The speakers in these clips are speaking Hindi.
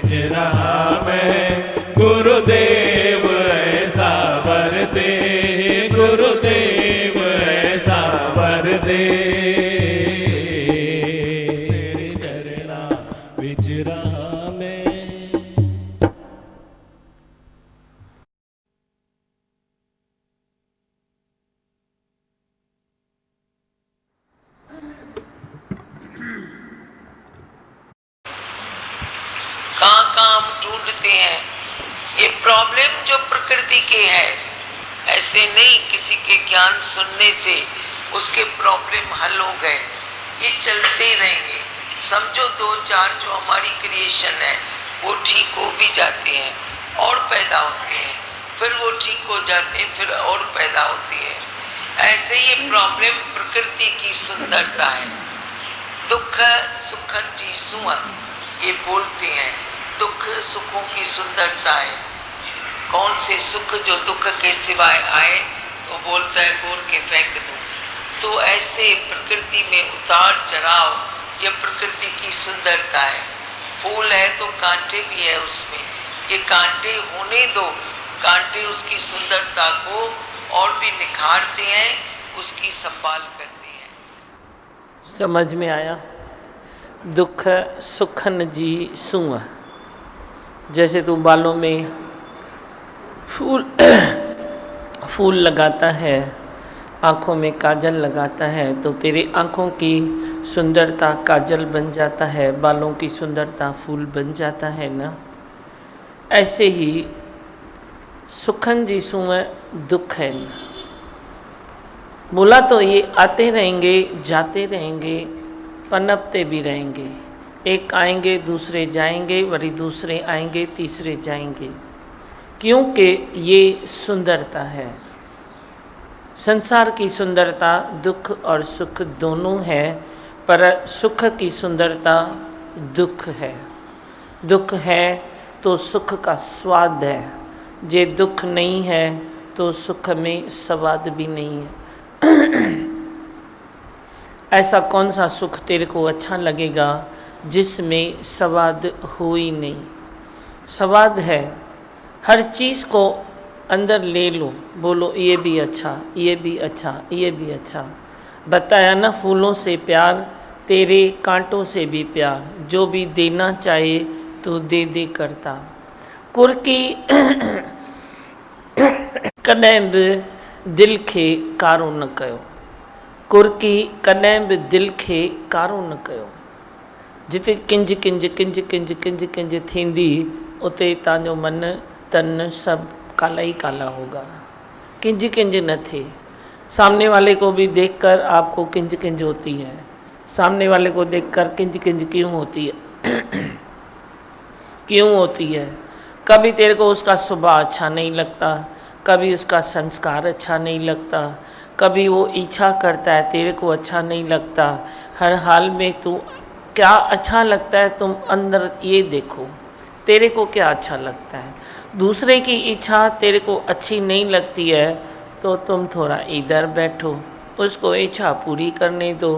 बिच रहा मैं, गुरुदेव ऐसा वर दे, गुरुदेव ऐसा वर दे। तेरे चरणा बिच रहा मैं। कहाँ हम ढूंढते हैं ये प्रॉब्लम जो प्रकृति के है, ऐसे नहीं किसी के ज्ञान सुनने से उसके प्रॉब्लम हल हो गए, ये चलते रहेंगे। समझो दो चार जो हमारी क्रिएशन है वो ठीक हो भी जाते हैं और पैदा होते हैं, फिर वो ठीक हो जाते हैं, फिर और पैदा होती है। ऐसे ये प्रॉब्लम प्रकृति की सुंदरता है। दुख सुखन जी सुआ ये बोलते हैं, दुख सुखों की सुंदरता है। कौन से सुख जो दुख के सिवाय आए तो बोलता है घूर के फेंक दो। तो ऐसे प्रकृति में उतार चढ़ाव ये प्रकृति की सुंदरता है। फूल है तो कांटे भी है उसमें, ये कांटे होने दो, कांटे उसकी सुंदरता को और भी निखारते हैं, उसकी संभाल करते हैं। समझ में आया? दुख सुखन जी सुआ। जैसे तू बालों में फूल लगाता है, आँखों में काजल लगाता है, तो तेरी आँखों की सुंदरता काजल बन जाता है, बालों की सुंदरता फूल बन जाता है ना। ऐसे ही सुखन जी सुआ दुख है ना। बोला तो ये आते रहेंगे, जाते रहेंगे, पनपते भी रहेंगे। एक आएंगे, दूसरे जाएंगे, वरी दूसरे आएंगे, तीसरे जाएंगे, क्योंकि ये सुंदरता है। संसार की सुंदरता दुख और सुख दोनों है, पर सुख की सुंदरता दुख है। दुख है तो सुख का स्वाद है, जे दुख नहीं है तो सुख में स्वाद भी नहीं है। ऐसा कौन सा सुख तेरे को अच्छा लगेगा जिसमें स्वाद हो ही नहीं? स्वाद है, हर चीज़ को अंदर ले लो, बोलो ये भी अच्छा, ये भी अच्छा, ये भी अच्छा। बताया ना, फूलों से प्यार, तेरे कांटों से भी प्यार, जो भी देना चाहे तो दे दे करता। कुर्की कॾहिं बि दिल खे कारो न कयो। कुर्की कॾहिं बि दिल खे कारो न कयो। जिते किंज किंज किंज किंज किंज किंज थींदी, उते तव्हांजो मन तन सब काला ही काला होगा। किंज किंज न थे। सामने वाले को भी देखकर आपको किंज किंज होती है। सामने वाले को देखकर किंज किंज क्यों होती है? क्यों होती है? कभी तेरे को उसका स्वभाव अच्छा नहीं लगता, कभी उसका संस्कार अच्छा नहीं लगता, कभी वो इच्छा करता है तेरे को अच्छा नहीं लगता। हर हाल में तू क्या अच्छा लगता है, तुम अंदर ये देखो, तेरे को क्या अच्छा लगता है। दूसरे की इच्छा तेरे को अच्छी नहीं लगती है तो तुम थोड़ा इधर बैठो, उसको इच्छा पूरी करने दो।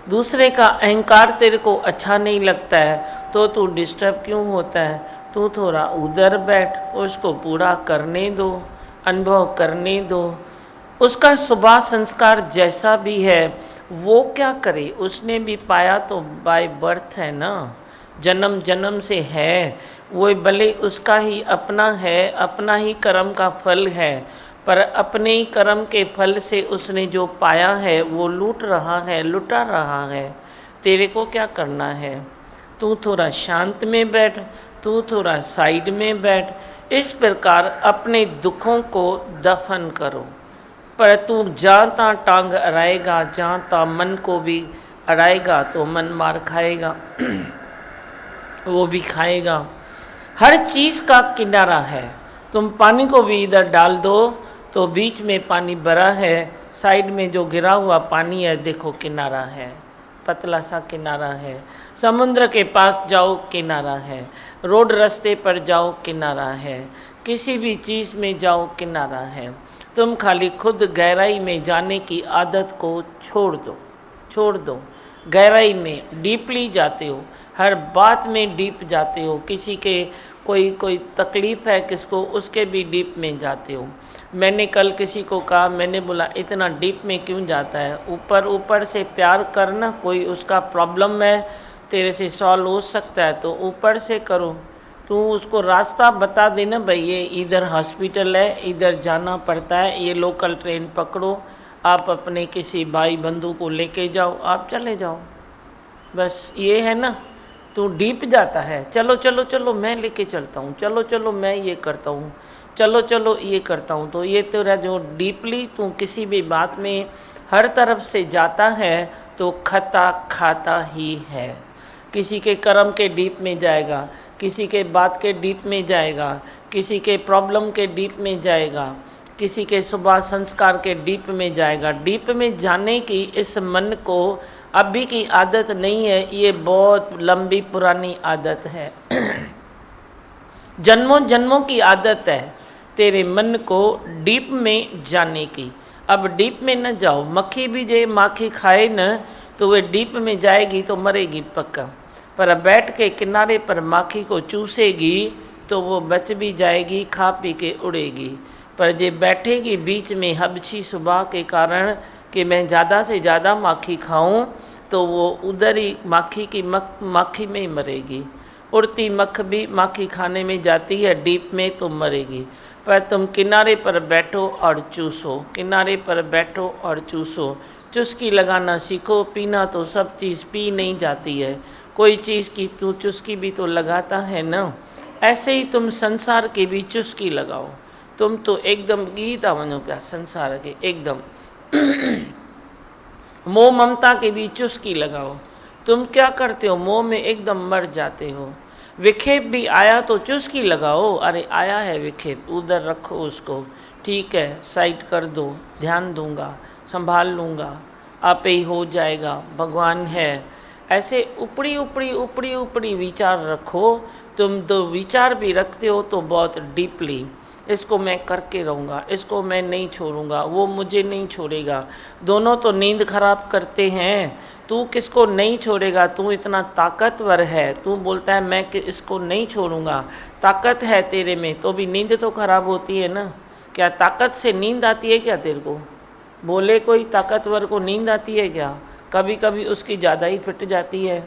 दूसरे का अहंकार तेरे को अच्छा नहीं लगता है तो तू डिस्टर्ब क्यों होता है? तू थोड़ा उधर बैठ, उसको पूरा करने दो, अनुभव करने दो। उसका स्वभाव संस्कार जैसा भी है वो क्या करे, उसने भी पाया तो बाय बर्थ है ना, जन्म जन्म से है वो, भले उसका ही अपना है, अपना ही कर्म का फल है, पर अपने ही कर्म के फल से उसने जो पाया है वो लूट रहा है, लुटा रहा है। तेरे को क्या करना है? तू थोड़ा शांत में बैठ, तू थोड़ा साइड में बैठ। इस प्रकार अपने दुखों को दफन करो। पर तू जहाँ तहाँ टांग अड़ाएगा, जहाँ तहाँ मन को भी अड़ाएगा तो मन मार खाएगा, वो भी खाएगा। हर चीज़ का किनारा है। तुम पानी को भी इधर डाल दो तो बीच में पानी भरा है, साइड में जो गिरा हुआ पानी है देखो किनारा है, पतला सा किनारा है। समुद्र के पास जाओ किनारा है, रोड रास्ते पर जाओ किनारा है, किसी भी चीज़ में जाओ किनारा है। तुम खाली खुद गहराई में जाने की आदत को छोड़ दो, छोड़ दो। गहराई में डीपली जाते हो, हर बात में डीप जाते हो। किसी के कोई तकलीफ़ है किसको, उसके भी डीप में जाते हो। मैंने कल किसी को कहा, मैंने बोला इतना डीप में क्यों जाता है? ऊपर ऊपर से प्यार करना, कोई उसका प्रॉब्लम है तेरे से सॉल्व हो सकता है तो ऊपर से करो। तू उसको रास्ता बता देना, भाई ये इधर हॉस्पिटल है, इधर जाना पड़ता है, ये लोकल ट्रेन पकड़ो, आप अपने किसी भाई बंधु को लेके जाओ, आप चले जाओ। बस ये है ना, तू डीप जाता है, चलो चलो चलो मैं लेके चलता हूँ, चलो चलो मैं ये करता हूँ, चलो चलो ये करता हूँ। तो ये तेरा जो डीपली तू किसी भी बात में हर तरफ से जाता है तो खता खाता ही है। किसी के कर्म के डीप में जाएगा, किसी के बात के डीप में जाएगा, किसी के प्रॉब्लम के डीप में जाएगा, किसी के स्वभाव संस्कार के डीप में जाएगा। डीप में जाने की इस मन को अभी की आदत नहीं है, ये बहुत लंबी पुरानी आदत है। जन्मों जन्मों की आदत है तेरे मन को डीप में जाने की। अब डीप में न जाओ, मक्खी भी जे माखी खाए न तो वह डीप में जाएगी तो मरेगी पक्का, पर बैठ के किनारे पर माखी को चूसेगी तो वो बच भी जाएगी, खा पी के उड़ेगी। पर जे बैठेगी बीच में हबशी सुबह के कारण कि मैं ज़्यादा से ज़्यादा माखी खाऊं, तो वो उधर ही माखी की माखी में ही मरेगी। उड़ती मक्ख भी माखी खाने में जाती है डीप में तो मरेगी। पर तुम किनारे पर बैठो और चूसो, किनारे पर बैठो और चूसो, चुस्की लगाना सीखो। पीना तो सब चीज़ पी नहीं जाती है, कोई चीज़ की तू चुस्की भी तो लगाता है ना। ऐसे ही तुम संसार की भी चुस्की लगाओ। तुम तो एकदम गीता वनो पिया संसार के, एकदम मोह ममता की भी चुस्की लगाओ। तुम क्या करते हो, मोह में एकदम मर जाते हो। विक्षेप भी आया तो चुस्की लगाओ, अरे आया है विक्षेप, उधर रखो उसको, ठीक है साइड कर दो, ध्यान दूंगा, संभाल लूँगा, आप ही हो जाएगा, भगवान है। ऐसे ऊपरी ऊपरी ऊपरी ऊपरी विचार रखो। तुम तो विचार भी रखते हो तो बहुत डीपली, इसको मैं करके रहूँगा, इसको मैं नहीं छोड़ूंगा, वो मुझे नहीं छोड़ेगा। दोनों तो नींद खराब करते हैं, तू किसको नहीं छोड़ेगा? तू इतना ताकतवर है, तू बोलता है मैं इसको नहीं छोड़ूंगा, ताकत है तेरे में, तो भी नींद तो खराब होती है ना। क्या ताकत से नींद आती है क्या तेरे को? बोले कोई ताकतवर को नींद आती है क्या? कभी कभी उसकी ज़्यादा ही फिट जाती है,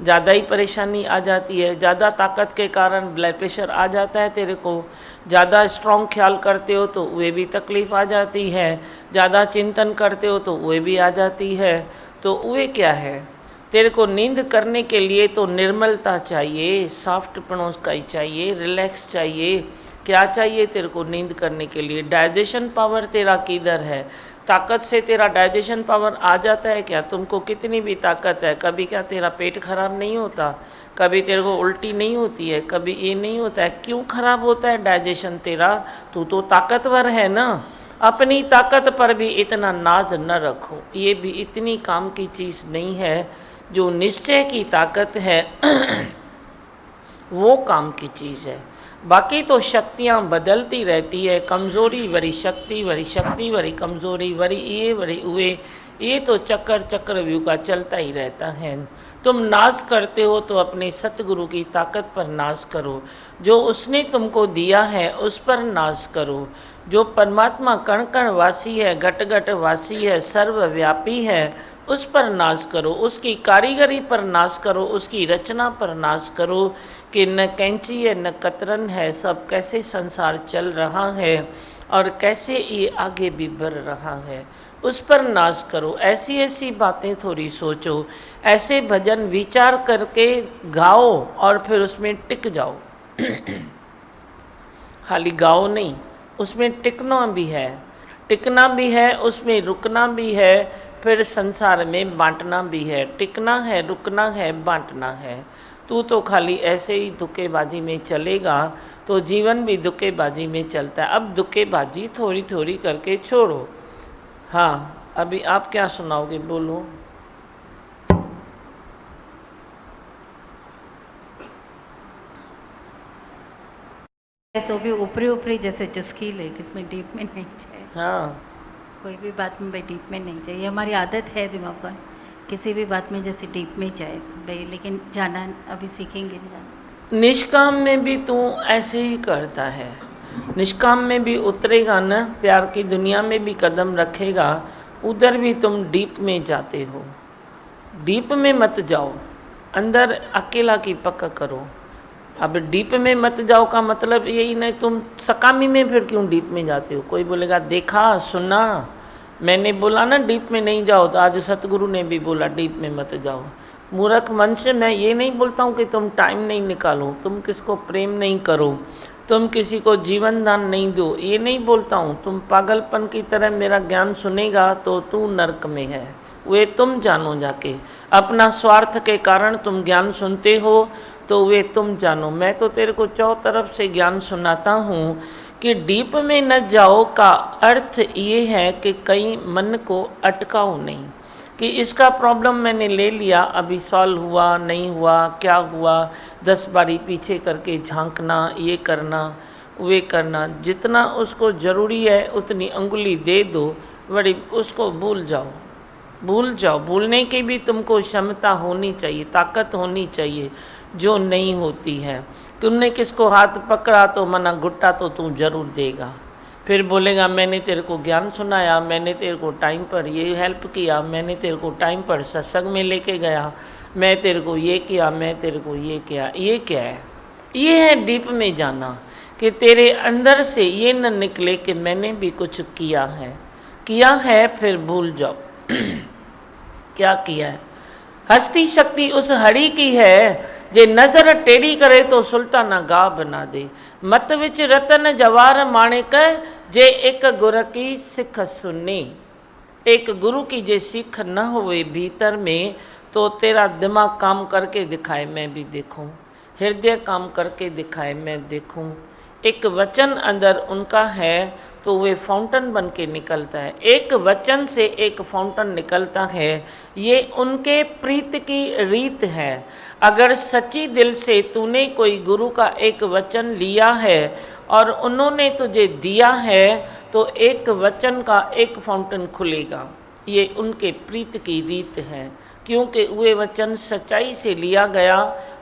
ज़्यादा ही परेशानी आ जाती है, ज़्यादा ताकत के कारण ब्लड प्रेशर आ जाता है तेरे को, ज़्यादा स्ट्रॉन्ग ख्याल करते हो तो वे भी तकलीफ़ आ जाती है, ज़्यादा चिंतन करते हो तो वे भी आ जाती है। तो वे क्या है, तेरे को नींद करने के लिए तो निर्मलता चाहिए, सॉफ्टपन का ही चाहिए, रिलैक्स चाहिए। क्या चाहिए तेरे को नींद करने के लिए? डाइजेशन पावर तेरा किधर है? ताकत से तेरा डाइजेशन पावर आ जाता है क्या? तुमको कितनी भी ताकत है, कभी क्या तेरा पेट खराब नहीं होता? कभी तेरे को उल्टी नहीं होती है? कभी ये नहीं होता है? क्यों खराब होता है डाइजेशन तेरा? तू तो ताकतवर है ना। अपनी ताकत पर भी इतना नाज न रखो, ये भी इतनी काम की चीज़ नहीं है। जो निश्चय की ताकत है वो काम की चीज़ है। बाकी तो शक्तियाँ बदलती रहती है, कमज़ोरी वरी शक्ति, वरी शक्ति वरी कमज़ोरी, वरी ये वरी वे, ये तो चक्रव्यूह का चलता ही रहता है। तुम नाश करते हो तो अपने सतगुरु की ताकत पर नाश करो, जो उसने तुमको दिया है उस पर नाश करो। जो परमात्मा कण कण वासी है, घट घट वासी है, सर्वव्यापी है, उस पर नाश करो, उसकी कारीगरी पर नाश करो, उसकी रचना पर नाश करो कि न कैंची है न कतरन है, सब कैसे संसार चल रहा है और कैसे ये आगे भी बढ़ रहा है, उस पर नाश करो। ऐसी ऐसी बातें थोड़ी सोचो, ऐसे भजन विचार करके गाओ और फिर उसमें टिक जाओ। खाली गाओ नहीं, उसमें टिकना भी है, टिकना भी है, उसमें रुकना भी है, फिर संसार में बांटना भी है। टिकना है, रुकना है, बांटना है। तू तो खाली ऐसे ही धोखेबाजी में चलेगा तो जीवन भी धोखेबाजी में चलता है। अब धोखेबाजी थोड़ी थोड़ी करके छोड़ो। हाँ, अभी आप क्या सुनाओगे, बोलो। तो भी ऊपरी ऊपरी जैसे चुस्की ले, इसमें डीप में नहीं चाहिए। हाँ, कोई भी बात में भाई डीप में नहीं चाहिए, हमारी आदत है दिमाग पर किसी भी बात में जैसे डीप में जाए भाई, लेकिन जाना अभी सीखेंगे नहीं जाना। निष्काम में भी तू ऐसे ही करता है, निष्काम में भी उतरेगा ना, प्यार की दुनिया में भी कदम रखेगा, उधर भी तुम डीप में जाते हो। डीप में मत जाओ, अंदर अकेला की पक्का करो। अब डीप में मत जाओ का मतलब यही नहीं, तुम सकामी में फिर क्यों डीप में जाते हो? कोई बोलेगा देखा सुना, मैंने बोला ना डीप में नहीं जाओ, तो आज सतगुरु ने भी बोला डीप में मत जाओ। मूर्ख मन से मैं ये नहीं बोलता हूँ कि तुम टाइम नहीं निकालो, तुम किसको प्रेम नहीं करो, तुम किसी को जीवन दान नहीं दो, ये नहीं बोलता हूँ। तुम पागलपन की तरह मेरा ज्ञान सुनेगा तो तू नरक में है, वे तुम जानो जाके। अपना स्वार्थ के कारण तुम ज्ञान सुनते हो तो वे तुम जानो। मैं तो तेरे को चौ तरफ से ज्ञान सुनाता हूँ कि डीप में न जाओ का अर्थ ये है कि कहीं मन को अटकाओ नहीं कि इसका प्रॉब्लम मैंने ले लिया, अभी सॉल्व हुआ नहीं हुआ, क्या हुआ, 10 बारी पीछे करके झांकना, ये करना वे करना। जितना उसको ज़रूरी है उतनी अंगुली दे दो, बड़ी उसको भूल जाओ, भूल जाओ। भूलने की भी तुमको क्षमता होनी चाहिए, ताकत होनी चाहिए, जो नहीं होती है। तुमने किसको हाथ पकड़ा तो मना घुट्टा तो तू जरूर देगा, फिर बोलेगा मैंने तेरे को ज्ञान सुनाया, मैंने तेरे को टाइम पर ये हेल्प किया, मैंने तेरे को टाइम पर सत्संग में लेके गया, मैं तेरे को ये किया, मैं तेरे को ये किया। ये क्या है? ये है डीप में जाना, कि तेरे अंदर से ये न निकले कि मैंने भी कुछ किया है, फिर भूल जाओ क्या किया है। हस्ती शक्ति उस हरि की है जे नज़र टेढ़ी करे तो सुल्ताना गा बना दे। मत विच रतन जवार माणिक जे एक गुर की सिख सुनी। एक गुरु की जे सीख न हुए भीतर में तो तेरा दिमाग काम करके दिखाए मैं भी देखूं, हृदय काम करके दिखाए मैं देखूं। एक वचन अंदर उनका है तो वे फाउंटेन बन के निकलता है। एक वचन से एक फाउंटेन निकलता है, ये उनके प्रीत की रीत है। अगर सच्ची दिल से तूने कोई गुरु का एक वचन लिया है और उन्होंने तुझे दिया है तो एक वचन का एक फाउंटेन खुलेगा। ये उनके प्रीत की रीत है, क्योंकि वे वचन सच्चाई से लिया गया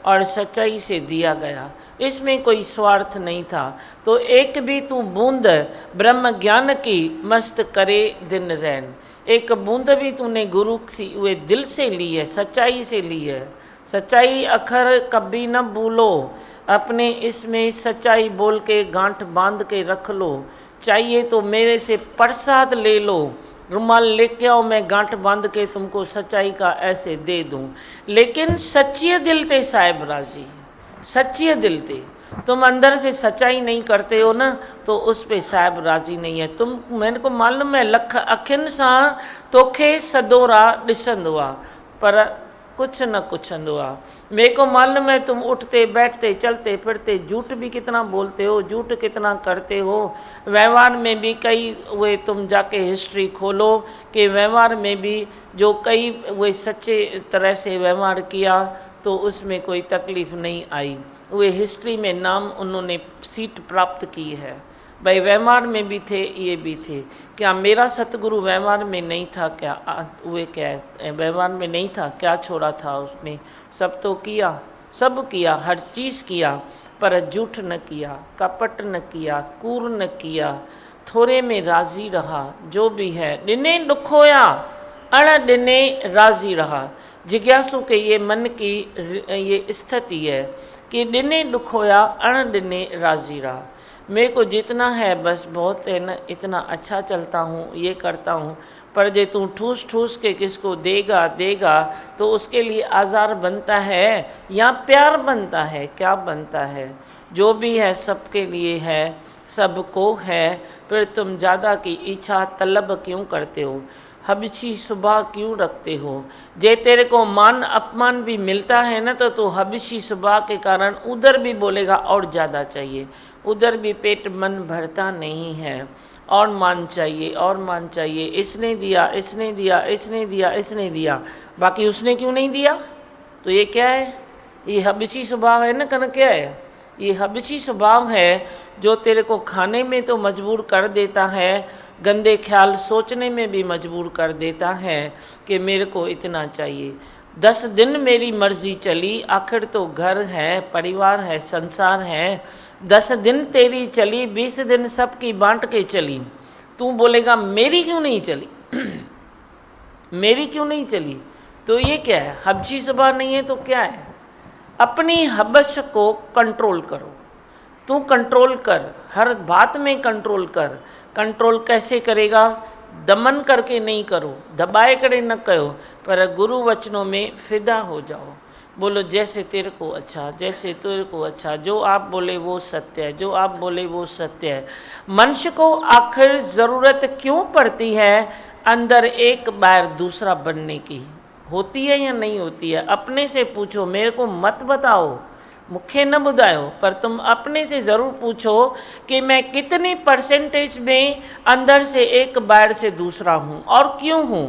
और सच्चाई से दिया गया, इसमें कोई स्वार्थ नहीं था। तो एक भी तू बूंद ब्रह्म ज्ञान की मस्त करे दिन रैन। एक बूंद भी तूने गुरु से वे दिल से ली है, सच्चाई से ली है। सच्चाई अखर कभी न भूलो, अपने इसमें सच्चाई बोल के गांठ बांध के रख लो। चाहिए तो मेरे से प्रसाद ले लो, रुमाल लेके आओ, मैं गांठ बांध के तुमको सच्चाई का ऐसे दे दूं। लेकिन सच्चे दिल ते साहिब राजी, सच्चे दिल ते तुम अंदर से सच्चाई नहीं करते हो ना, तो उस पे साहिब राजी नहीं है। तुम मैंने को मालूम है लख अखियुनि सां तोखे सदोरा ॾिसंदो आहे, पर कुछ न कुछंदो आहे। मेरे को मालूम है तुम उठते बैठते चलते फिरते झूठ भी कितना बोलते हो, झूठ कितना करते हो। व्यवहार में भी कई वे तुम जाके हिस्ट्री खोलो कि व्यवहार में भी जो कई वे सच्चे तरह से व्यवहार किया तो उसमें कोई तकलीफ़ नहीं आई। वे हिस्ट्री में नाम उन्होंने सीट प्राप्त की है। भाई व्यवहार में भी थे, ये भी थे। क्या मेरा सतगुरु व्यवहार में नहीं था? क्या वे क्या व्यवहार में नहीं था? क्या छोड़ा था उसने? सब तो किया, सब किया, हर चीज़ किया, पर झूठ न किया, कपट न किया, कूर न किया, थोड़े में राज़ी रहा। जो भी है ॾिने ॾुखोया अण ॾिने राज़ी रहा। जिज्ञासु के ये मन की ये स्थिति है कि ॾिने ॾुखोया अण ॾिने राज़ी रहा। मेरे को जितना है बस बहुत है ना, इतना अच्छा चलता हूँ, ये करता हूँ, पर जे तू ठूस ठूस के किसको देगा तो उसके लिए आज़ार बनता है या प्यार बनता है? क्या बनता है? जो भी है सबके लिए है, सबको है, फिर तुम ज़्यादा की इच्छा तलब क्यों करते हो? हबशी सुबह क्यों रखते हो? जे तेरे को मान अपमान भी मिलता है ना, तो तू हबशी सुबह के कारण उधर भी बोलेगा और ज़्यादा चाहिए, उधर भी पेट मन भरता नहीं है, और मान चाहिए और मान चाहिए। इसने दिया, इसने दिया, इसने दिया, इसने दिया, बाकी उसने क्यों नहीं दिया? तो ये क्या है? ये हबशी स्वभाव है ना, कन क्या है? ये हबशी स्वभाव है जो तेरे को खाने में तो मजबूर कर देता है, गंदे ख्याल सोचने में भी मजबूर कर देता है कि मेरे को इतना चाहिए। 10 दिन मेरी मर्जी चली, आखिर तो घर है, परिवार है, संसार है। 10 दिन तेरी चली, 20 दिन सबकी बांट के चली। तू बोलेगा मेरी क्यों नहीं चली मेरी क्यों नहीं चली? तो ये क्या है? हबशी सुबह नहीं है तो क्या है? अपनी हबश को कंट्रोल करो। तू कंट्रोल कर, हर बात में कंट्रोल कर। कंट्रोल कैसे करेगा? दमन करके नहीं करो, दबाए करे न करो, पर गुरु वचनों में फिदा हो जाओ। बोलो जैसे तेरे को अच्छा, जैसे तेरे को अच्छा, जो आप बोले वो सत्य है, जो आप बोले वो सत्य है। मनुष्य को आखिर ज़रूरत क्यों पड़ती है अंदर एक बार दूसरा बनने की? होती है या नहीं होती है? अपने से पूछो, मेरे को मत बताओ, मुखे न बुधायो, पर तुम अपने से ज़रूर पूछो कि मैं कितनी परसेंटेज में अंदर से एक बार से दूसरा हूँ, और क्यों हूँ,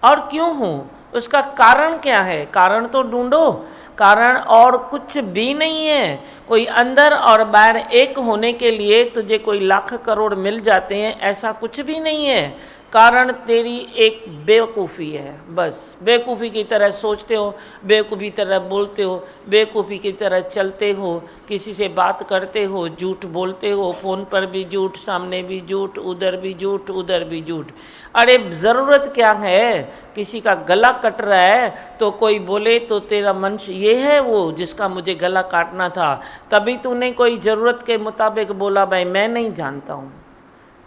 और क्यों हूँ, उसका कारण क्या है? कारण तो ढूंढो। कारण और कुछ भी नहीं है। कोई अंदर और बाहर एक होने के लिए तुझे कोई लाख करोड़ मिल जाते हैं, ऐसा कुछ भी नहीं है। कारण तेरी एक बेवकूफ़ी है, बस बेवकूफ़ी की तरह सोचते हो, बेवकूफ़ी की तरह बोलते हो, बेवकूफ़ी की तरह चलते हो, किसी से बात करते हो, झूठ बोलते हो, फ़ोन पर भी झूठ, सामने भी झूठ, उधर भी झूठ, उधर भी झूठ। अरे ज़रूरत क्या है? किसी का गला कट रहा है तो कोई बोले तो तेरा मनुष्य ये है वो जिसका मुझे गला काटना था, तभी तूने कोई ज़रूरत के मुताबिक बोला भाई मैं नहीं जानता हूँ,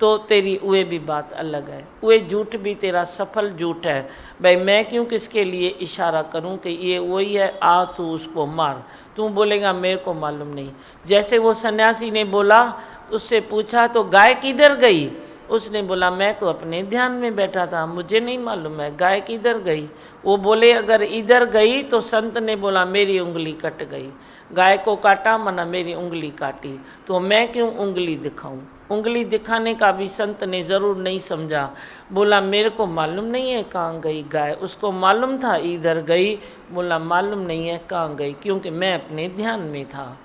तो तेरी वे भी बात अलग है। वे झूठ भी तेरा सफल झूठ है। भाई मैं क्यों किसके लिए इशारा करूं कि ये वही है, आ तू उसको मार। तू बोलेगा मेरे को मालूम नहीं। जैसे वो सन्यासी ने बोला, उससे पूछा तो गाय किधर गई? उसने बोला मैं तो अपने ध्यान में बैठा था, मुझे नहीं मालूम है गाय किधर गई। वो बोले अगर इधर गई तो संत ने बोला मेरी उंगली कट गई। गाय को काटा मना मेरी उंगली काटी, तो मैं क्यों उंगली दिखाऊं? उंगली दिखाने का भी संत ने ज़रूर नहीं समझा। बोला मेरे को मालूम नहीं है कहाँ गई गाय। उसको मालूम था इधर गई, बोला मालूम नहीं है कहाँ गई, क्योंकि मैं अपने ध्यान में था।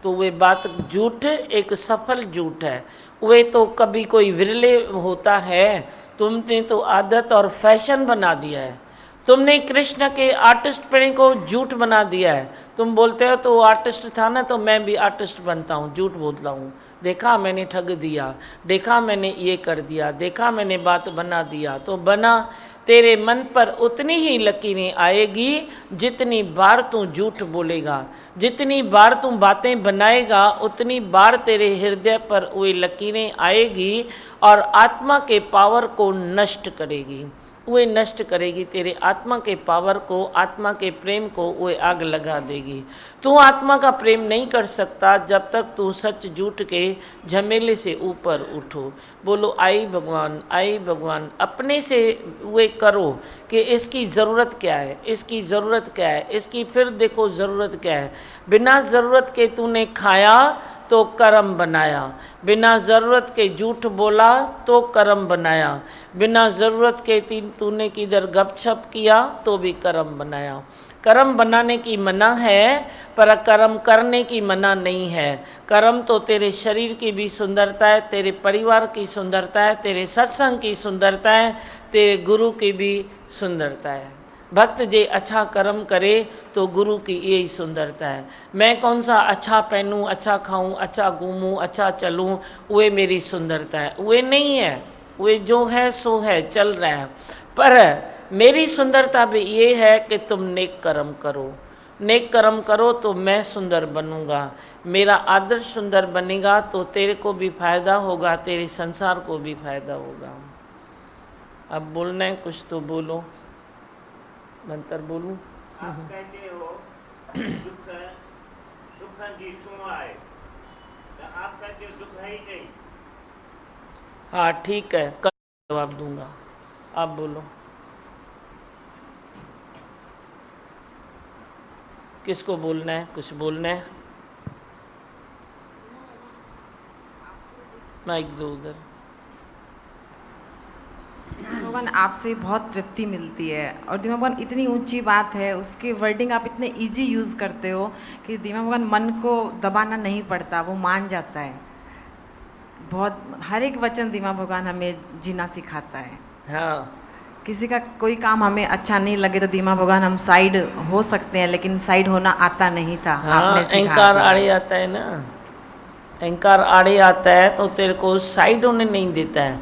तो वे बात झूठ, एक सफल झूठ है। वे तो कभी कोई विरले होता है। तुमने तो आदत और फैशन बना दिया है। तुमने कृष्ण के आर्टिस्ट पने को झूठ बना दिया है। तुम बोलते हो तो वो आर्टिस्ट था ना, तो मैं भी आर्टिस्ट बनता हूँ, झूठ बोलता हूँ। देखा मैंने ठग दिया, देखा मैंने ये कर दिया, देखा मैंने बात बना दिया, तो बना। तेरे मन पर उतनी ही लकीरें आएगी जितनी बार तू झूठ बोलेगा। जितनी बार तू बातें बनाएगा उतनी बार तेरे हृदय पर वे लकीरें आएगी और आत्मा के पावर को नष्ट करेगी। वे नष्ट करेगी तेरे आत्मा के पावर को, आत्मा के प्रेम को वे आग लगा देगी। तू आत्मा का प्रेम नहीं कर सकता जब तक तू सच झूठ के झमेले से ऊपर उठो। बोलो आई भगवान, आई भगवान। अपने से वे करो कि इसकी ज़रूरत क्या है, इसकी ज़रूरत क्या है, इसकी फिर देखो ज़रूरत क्या है। बिना ज़रूरत के तूने खाया तो कर्म बनाया, बिना ज़रूरत के झूठ बोला तो कर्म बनाया, बिना ज़रूरत के तूने किधर गपशप किया तो भी कर्म बनाया। कर्म बनाने की मना है पर कर्म करने की मना नहीं है। कर्म तो तेरे शरीर की भी सुंदरता है, तेरे परिवार की सुंदरता है, तेरे सत्संग की सुंदरता है, तेरे गुरु की भी सुंदरता है। भक्त जे अच्छा कर्म करे तो गुरु की यही सुंदरता है। मैं कौन सा अच्छा पहनूं, अच्छा खाऊं, अच्छा घूमूं, अच्छा चलूं, वे मेरी सुंदरता है, वे नहीं है। वे जो है सो है, चल रहा है। पर मेरी सुंदरता भी ये है कि तुम नेक कर्म करो। नेक कर्म करो तो मैं सुंदर बनूंगा, मेरा आदर्श सुंदर बनेगा तो तेरे को भी फायदा होगा, तेरे संसार को भी फायदा होगा। अब बोलना है कुछ तो बोलो। मंत्र बोलूं? आप कहते हो दुख सुख जिसको आए, तो आप कहते हो दुख है ही नहीं। हाँ ठीक है, कल जवाब दूंगा। आप बोलो, किसको बोलना है? कुछ बोलना है? माइक दो उधर। भगवान आपसे बहुत तृप्ति मिलती है और दिमाग भगवान इतनी ऊंची बात है, उसके वर्डिंग आप इतने इजी यूज़ करते हो कि दिमाग भगवान मन को दबाना नहीं पड़ता, वो मान जाता है। बहुत हर एक वचन दीमा भगवान हमें जीना सिखाता है। हाँ किसी का कोई काम हमें अच्छा नहीं लगे तो दीमा भगवान हम साइड हो सकते हैं, लेकिन साइड होना आता नहीं था। हाँ, आपने सिखा अहंकार दिया। आड़े आता है ना, अहंकार आड़े आता है तो तेरे को साइड होने नहीं देता है।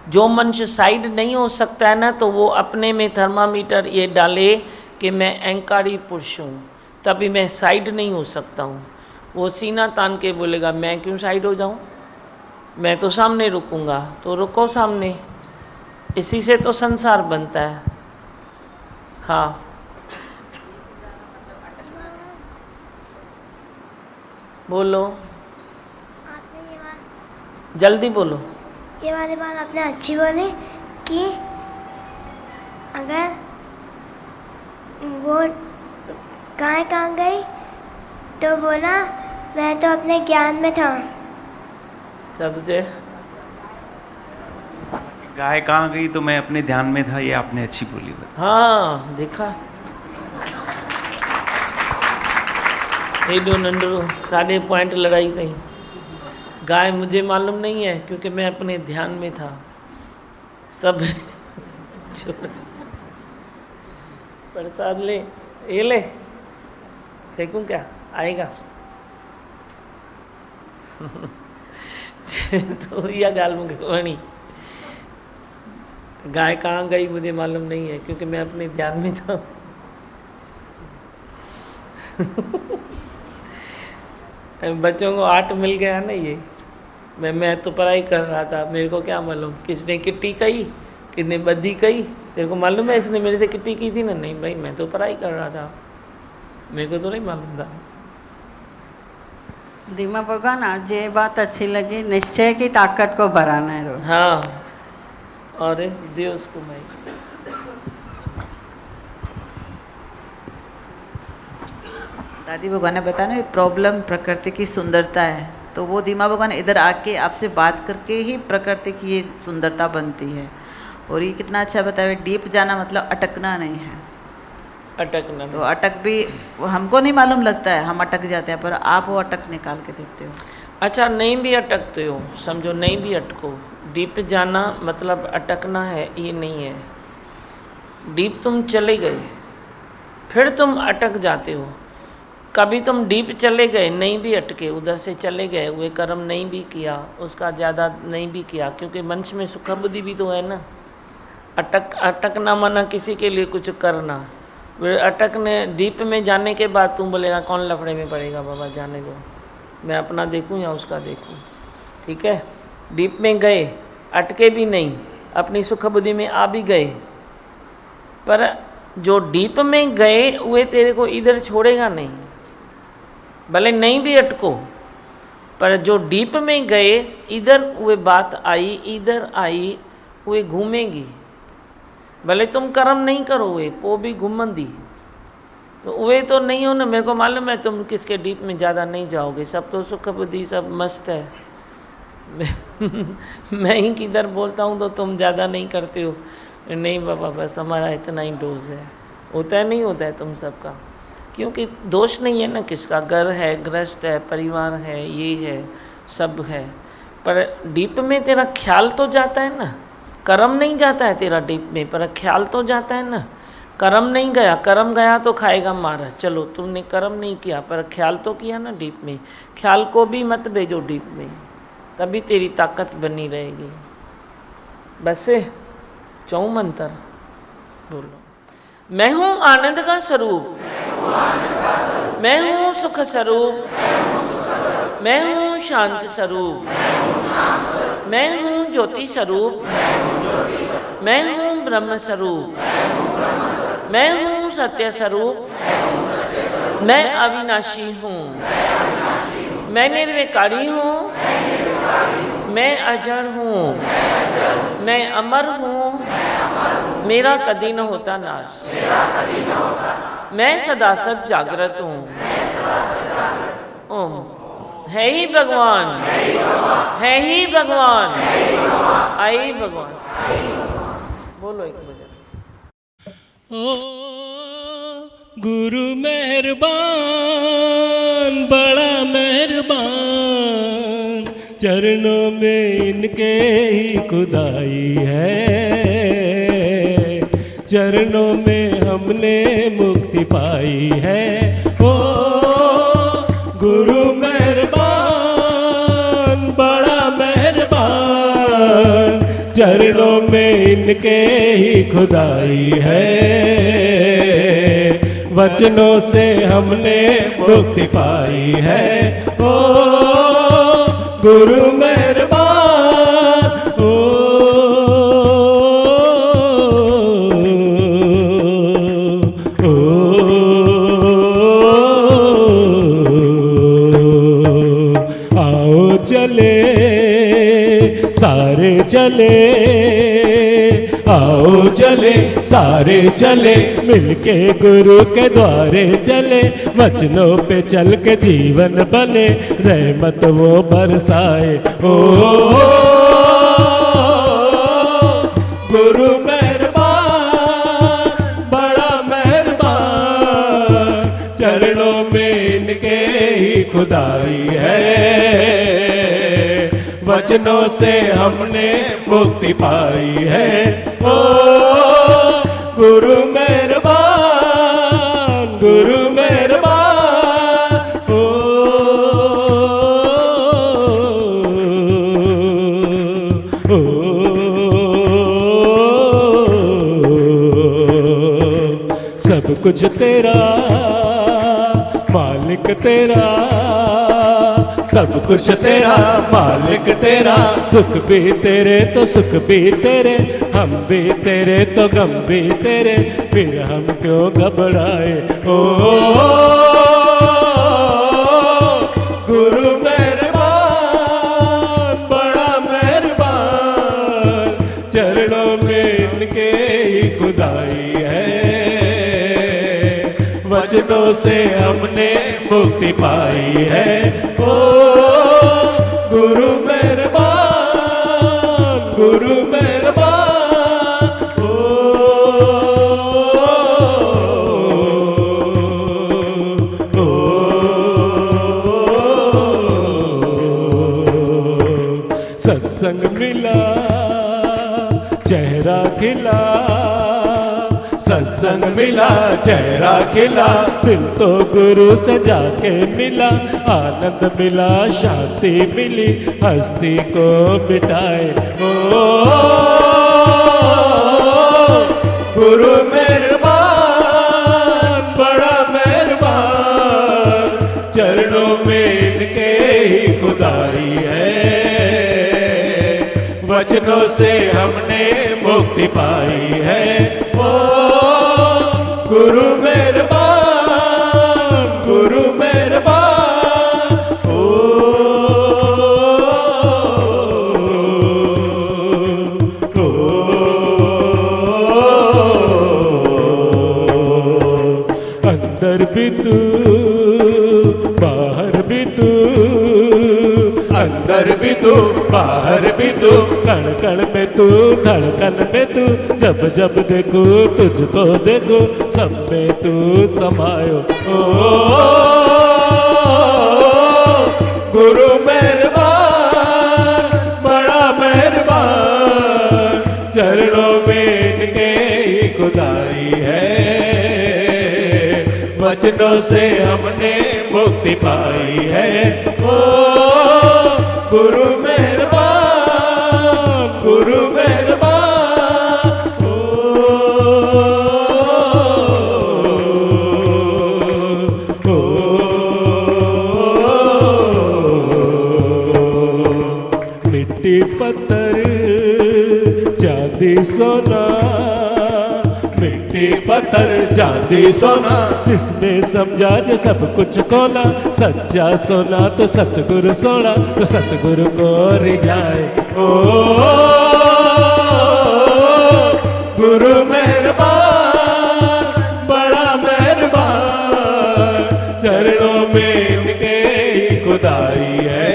जो मनुष्य साइड नहीं हो सकता है ना, तो वो अपने में थर्मामीटर ये डाले कि मैं अहंकारी पुरुष हूँ, तभी मैं साइड नहीं हो सकता हूँ। वो सीना तान के बोलेगा मैं क्यों साइड हो जाऊँ, मैं तो सामने रुकूंगा। तो रुको सामने, इसी से तो संसार बनता है। हाँ बोलो, आपने ये बात जल्दी बोलो। ये वाली बात आपने अच्छी बोली कि अगर वो गाय कहाँ गई तो बोला मैं तो अपने ज्ञान में था। क्या तुझे गाय कहाँ गई तो मैं अपने ध्यान में था, ये आपने अच्छी बोली बात। हाँ देखा, हेडो नंडरो साढ़े पॉइंट लड़ाई कही। गाय मुझे मालूम नहीं है क्योंकि मैं अपने ध्यान में था। सब छोड़, प्रसाद ले, ये ले, फेंकूं क्या, आएगा तो या गाल मुझे वणी। गाय कहाँ गई मुझे मालूम नहीं है क्योंकि मैं अपने ध्यान में था। बच्चों को आर्ट मिल गया ना ये। मैं तो पढ़ाई कर रहा था, मेरे को क्या मालूम किसने किट्टी कही, किसने बद्दी कही। तेरे को मालूम है इसने मेरे से किट्टी की थी ना? नहीं भाई, मैं तो पढ़ाई कर रहा था, मेरे को तो नहीं मालूम था। दीमा भगवान आज ये बात अच्छी लगी, निश्चय की ताकत को बढ़ाना है रोज। हाँ, और दे उसको मैं। दादी भगवान ने बताया ना, प्रॉब्लम प्रकृति की सुंदरता है, तो वो दीमा भगवान इधर आके आपसे बात करके ही प्रकृति की ये सुंदरता बनती है। और ये कितना अच्छा बताया, डीप जाना मतलब अटकना नहीं है। अटकना तो अटक भी वो हमको नहीं मालूम लगता है, हम अटक जाते हैं, पर आप वो अटक निकाल के देते हो। अच्छा, नहीं भी अटकते हो, समझो नहीं भी अटको। डीप जाना मतलब अटकना है, ये नहीं है। डीप तुम चले गए, फिर तुम अटक जाते हो। कभी तुम डीप चले गए, नहीं भी अटके, उधर से चले गए, वे कर्म नहीं भी किया, उसका ज़्यादा नहीं भी किया, क्योंकि मनुष्य में सुख बुद्धि भी तो है ना। अटकना माना किसी के लिए कुछ करना। फिर अटकने डीप में जाने के बाद तुम बोलेगा कौन लफड़े में पड़ेगा, बाबा जाने दो, मैं अपना देखूं या उसका देखूं। ठीक है, डीप में गए, अटके भी नहीं, अपनी सुख बुद्धि में आ भी गए, पर जो डीप में गए वे तेरे को इधर छोड़ेगा नहीं। भले नहीं भी अटको, पर जो डीप में गए, इधर वे बात आई, इधर आई, वे घूमेगी। भले तुम कर्म नहीं करो, वे वो भी घूमंदी, तो वे तो नहीं हो ना। मेरे को मालूम है तुम किसके डीप में ज़्यादा नहीं जाओगे, सब तो सुख बुद्धि सब मस्त है। मैं ही किधर बोलता हूँ तो तुम ज़्यादा नहीं करते हो। नहीं बाबा, बस हमारा इतना ही डोज है। होता है नहीं होता है तुम सबका, क्योंकि दोष नहीं है ना किसका। घर है, गृहस्थ है, परिवार है, ये है, सब है, पर डीप में तेरा ख्याल तो जाता है ना। कर्म नहीं जाता है तेरा डीप में, पर ख्याल तो जाता है ना। कर्म नहीं गया, कर्म गया तो खाएगा मार। चलो तुमने कर्म नहीं किया, पर ख्याल तो किया ना डीप में। ख्याल को भी मत भेजो डीप में, तभी तेरी ताकत बनी रहेगी। बस चौ मंत्र बोलो। मैं हूँ आनंद का स्वरूप, मैं हूँ सुख स्वरूप, मैं हूँ शांत स्वरूप, मैं हूँ ज्योति स्वरूप, मैं हूँ ब्रह्म स्वरूप, मैं हूँ सत्य स्वरूप, मैं अविनाशी हूँ, मैं निर्विकारी हूँ, मैं अजर हूँ, मैं अमर हूँ, मेरा कभी न होता नाश, मैं सदा सद जागृत हूँ। ओम। है ही भगवान, है ही भगवान, आई भगवान। बोलो एक बजे। ओ गुरु मेहरबान, बड़ा मेहरबान, चरणों में इनके ही खुदाई है, चरणों में हमने मुक्ति पाई है। ओ गुरु मेहरबान, बड़ा मेहरबान, चरणों में इनके ही खुदाई है, वचनों से हमने मुक्ति पाई है। ओ गुरु मेहरबान, ओ आओ चले सारे चले, आओ चले सारे चले, मिलके गुरु के द्वारे चले, वचनों पे चल के जीवन बने, रहमत वो बरसाए। ओ गुरु मेहरबान, बड़ा मेहरबान, चरणों में इनके ही खुदाई है, वचनों से हमने मुक्ति पाई है। ओ गुरु मेहरबान, गुरु मेहरबान, ओ सब कुछ तेरा मालिक तेरा, सब कुछ तेरा मालिक तेरा, दुख भी तेरे तो सुख भी तेरे, हम भी तेरे तो गम भी तेरे, फिर हम क्यों घबराए। ओ गुरु मेहरबान, बड़ा मेहरबान, चरणों में इनके ही खुदाई है, वचनों से हमने मुक्ति पाई है। ओ गुरु मेहरबान, गुरु मेहरबान, ओ सत्संग मिला चेहरा खिला, सत्संग मिला चेहरा खिला, दिल तो गुरु से जाके मिला, आनंद मिला शांति मिली, हस्ती को मिटाए। ओ गुरु मेहरबान, बड़ा मेहरबान, चरणों में इनके ही खुदाई है, वचनों से हमने मुक्ति पाई है। ओ गुरु मेहरबान, गुरु मेहरबान, ओ अंदर भी तू बाहर भी तू, अंदर भी तू बाहर भी तू, कण कण में तू धड़कन में तू, जब जब देखो तुझको देखो, सब में तू समायो। ओ गुरु मेहरबान, बड़ा मेहरबान, चरणों में इनके ही खुदाई है, वचनों से हमने मुक्ति पाई है। ओ गुरु मेहरबान, गुरु मेहरबान, ओ मिट्टी पत्थर चांदी सोना, मिट्टी पत्थर चांदी सोना, जिसने समझा जो सब कुछ खोला, सच्चा सोना तो सतगुरु सोना, तो सतगुरु को रिझाए। ओ गुरु मेहरबान, बड़ा मेहरबान, चरणों में इनके ही खुदाई है,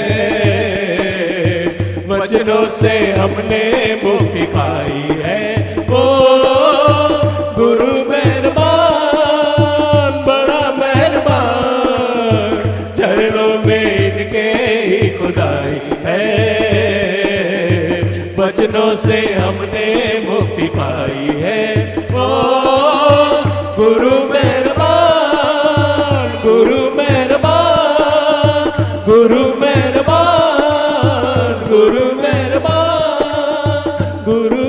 वचनों से हमने मुक्ति पाई है। ओ गुरु मेहरबान, बड़ा मेहरबान, चरणों में इनके ही खुदाई है, बचनों से हमने मुक्ति पाई है। ओ गुरु मेहरबान, गुरु मेहरबान, गुरु मेहरबान, गुरु मेहरबान, गुरु